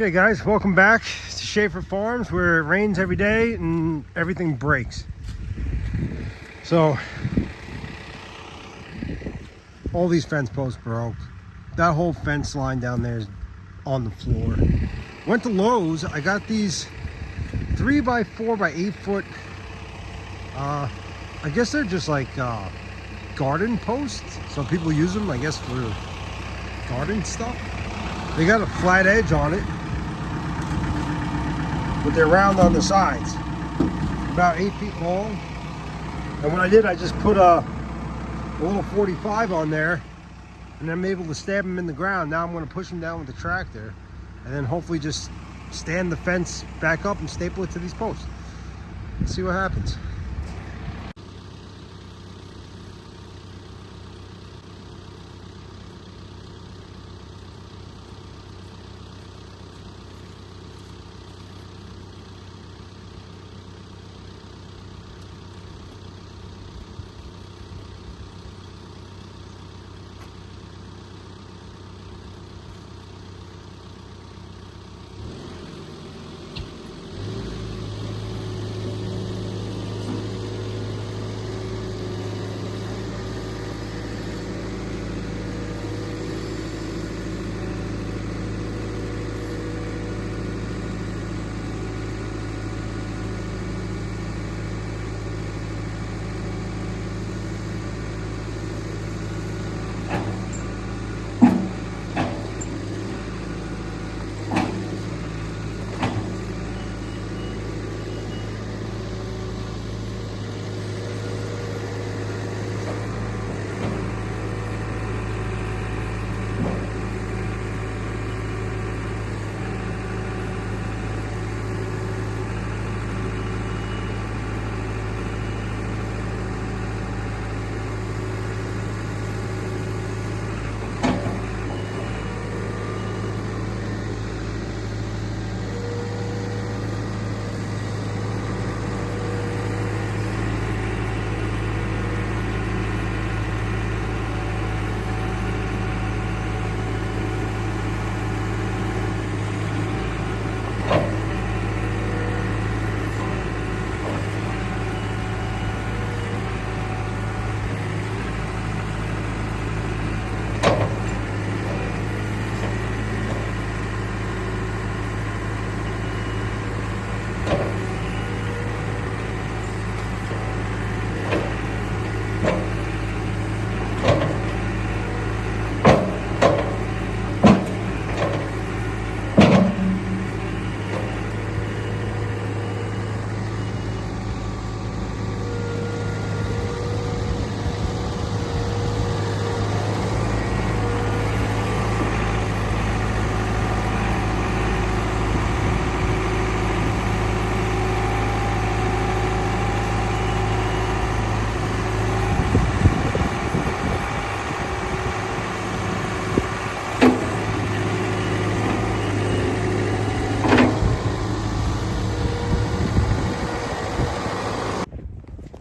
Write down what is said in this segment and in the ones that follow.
Okay guys, welcome back to Schaefer Farms, where it rains every day and everything breaks. So all these fence posts broke. That whole fence line down there is on the floor. Went to Lowe's. I got these 3x4 by 8 foot. I guess they're just like garden posts. So people use them, I guess, for garden stuff. They got a flat edge on it, but they're round on the sides, about 8 feet long. And what I did, I just put a little 45 on there, and I'm able to stab them in the ground. Now I'm going to push them down with the tractor, and then hopefully just stand the fence back up and staple it to these posts. Let's see what happens.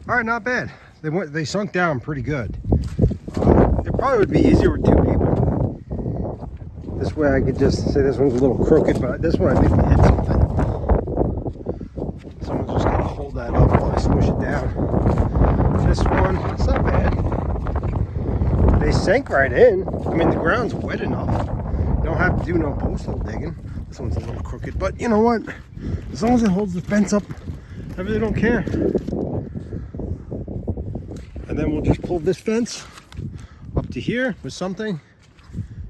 All right, not bad. They sunk down pretty good. It probably would be easier with two people. This way I could just say this one's a little crooked, but this one I think we hit something. Someone's just gonna hold that up while I squish it down. This one, it's not bad. They sank right in. I mean, the ground's wet enough. You don't have to do no post hole digging. This one's a little crooked, but you know what? As long as it holds the fence up, I really don't care. And then we'll just pull this fence up to here with something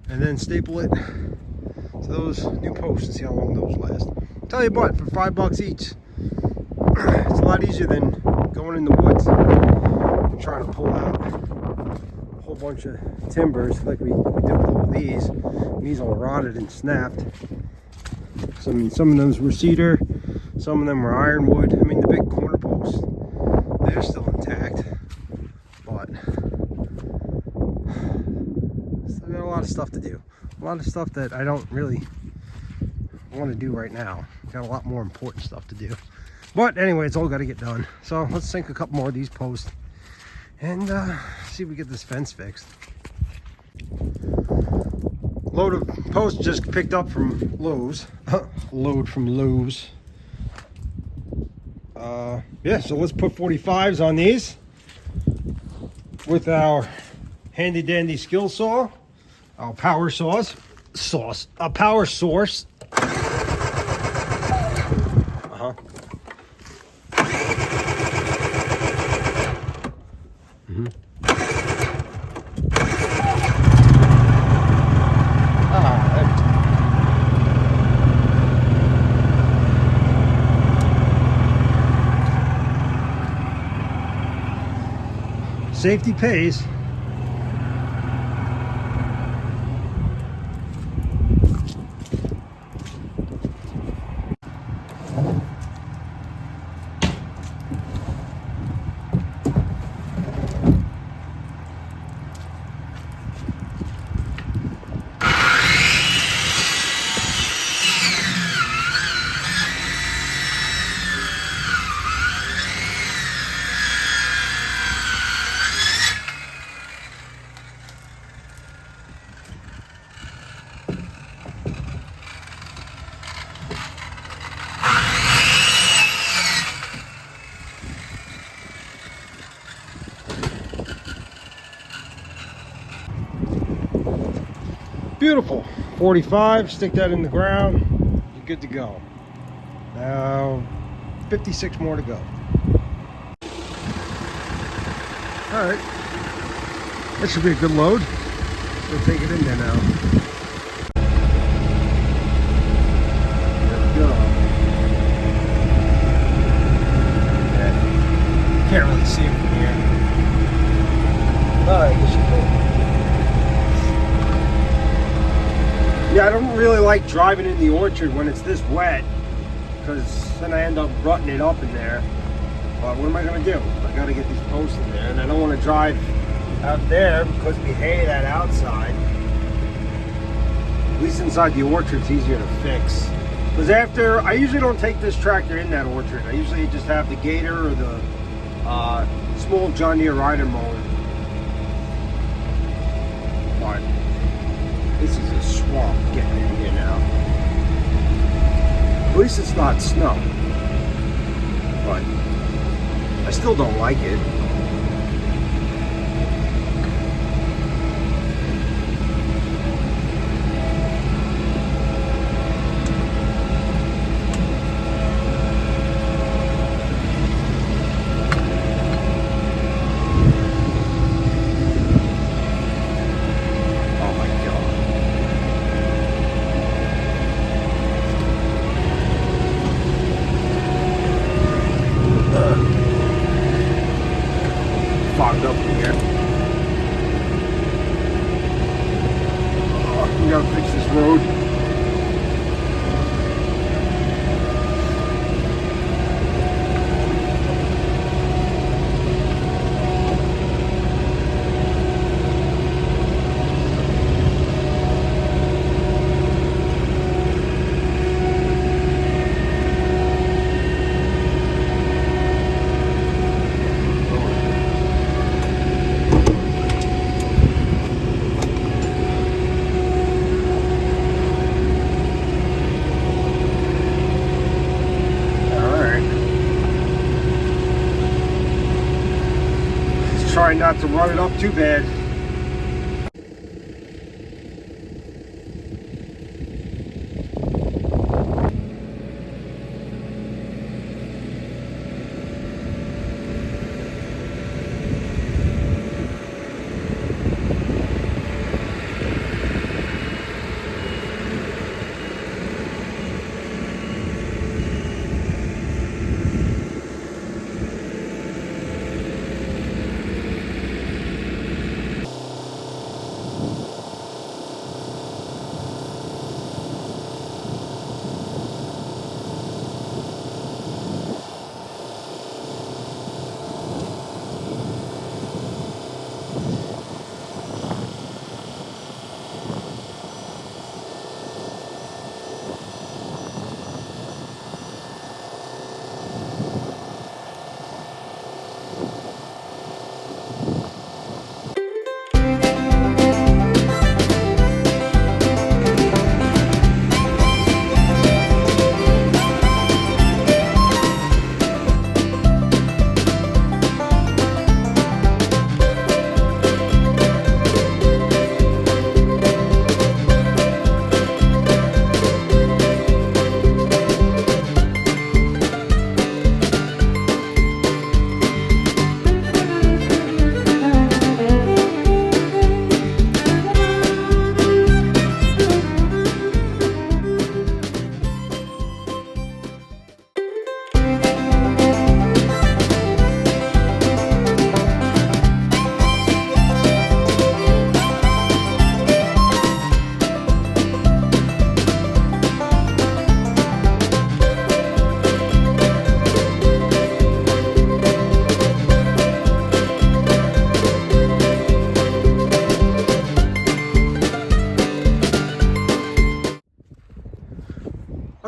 and then staple it to those new posts and see how long those last. I'll tell you what, for $5 each, it's a lot easier than going in the woods and trying to pull out a whole bunch of timbers like we did with all these. And these all rotted and snapped. So I mean, some of those were cedar, some of them were ironwood. I mean, the big corner posts, they're still intact. But still got a lot of stuff to do. A lot of stuff that I don't really want to do right now. Got a lot more important stuff to do. But anyway, it's all got to get done. So let's sink a couple more of these posts and see if we get this fence fixed. Load of posts just picked up from Lowe's. Load from Lowe's. Yeah, so let's put 45s on these with our handy dandy skill saw, our power a power source. Safety pays. Beautiful. 45, stick that in the ground, you're good to go. Now 56 more to go. Alright, that should be a good load. We'll take it in there now. There we go. Yeah. Can't really see it from here. Alright, I guess you can. Yeah, I don't really like driving in the orchard when it's this wet, because then I end up rutting it up in there. But what am I going to do? I got to get these posts in there, and I don't want to drive out there because we hay that outside. At least inside the orchard, it's easier to fix. Because after, I usually don't take this tractor in that orchard. I usually just have the Gator or the small John Deere rider mower. But this is a swamp getting in here now. At least it's not snow. But I still don't like it. Fogged up in here. Oh, we gotta fix this road. Try not to run it up too bad.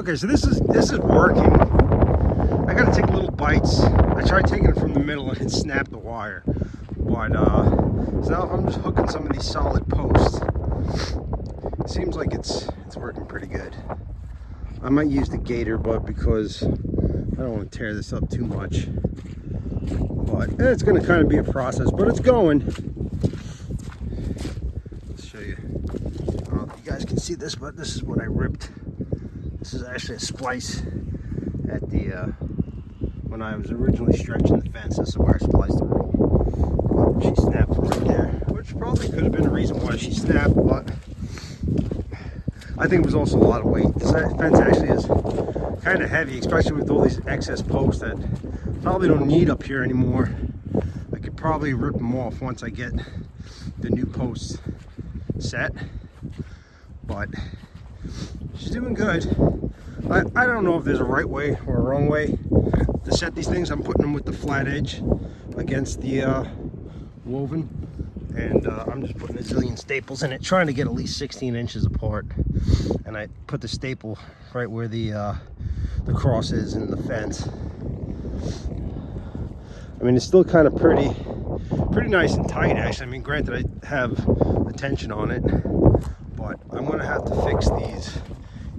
Okay, so this is working. I gotta take little bites. I tried taking it from the middle and it snapped the wire. But so now I'm just hooking some of these solid posts. It seems like it's working pretty good. I might use the gator, but because I don't want to tear this up too much. But it's gonna kind of be a process, but it's going. Let's show you. I don't know if you guys can see this, but this is what I ripped. This is actually a splice at the when I was originally stretching the fence. This is where I spliced the roll. But she snapped from right there, which probably could have been a reason why she snapped, but I think it was also a lot of weight. This fence actually is kind of heavy, especially with all these excess posts that probably don't need up here anymore. I could probably rip them off once I get the new posts set, but she's doing good. I don't know if there's a right way or a wrong way to set these things. I'm putting them with the flat edge against the woven, and I'm just putting a zillion staples in it, trying to get at least 16 inches apart. And I put the staple right where the cross is in the fence. I mean, it's still kind of pretty nice and tight, actually. I mean, granted, I have the tension on it, but I'm gonna have to fix these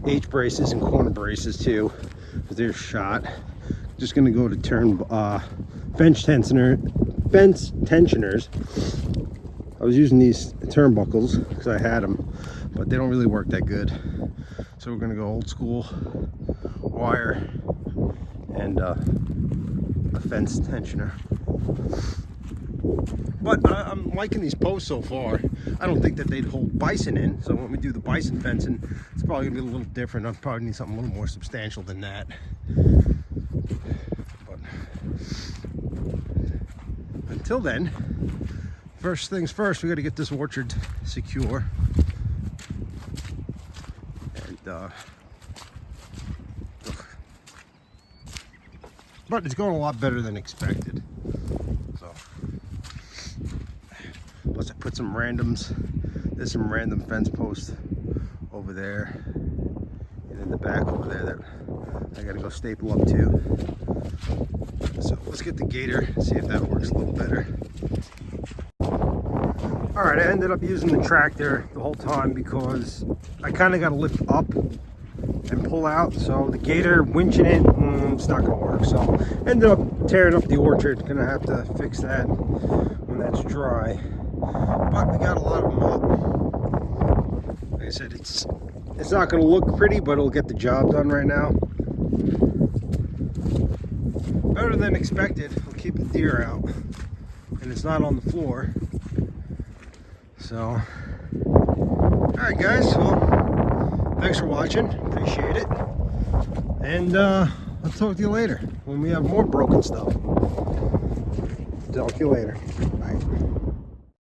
H braces and corner braces too, because they're shot. Just gonna go to turn fence tensioners. I was using these turnbuckles because I had them, but they don't really work that good. So we're gonna go old school wire and a fence tensioner. But I'm liking these posts so far. I don't think that they'd hold bison in, so when we do the bison fencing, it's probably gonna be a little different. I'll probably need something a little more substantial than that. But until then, first things first, we got to get this orchard secure. And but it's going a lot better than expected. So plus I put some randoms. There's some random fence posts over there and in the back over there that I got to go staple up to. So let's get the gator, see if that works a little better. All right, I ended up using the tractor the whole time because I kind of got to lift up and pull out. So the gator winching it, it's not gonna work. So ended up tearing up the orchard. Gonna have to fix that when that's dry. But we got a lot of them up. Like I said, it's not gonna look pretty, but it'll get the job done right now. Better than expected. We'll keep the deer out, and it's not on the floor. So, all right, guys. Well, thanks for watching. Appreciate it. And I'll talk to you later when we have more broken stuff. Talk to you later. Bye.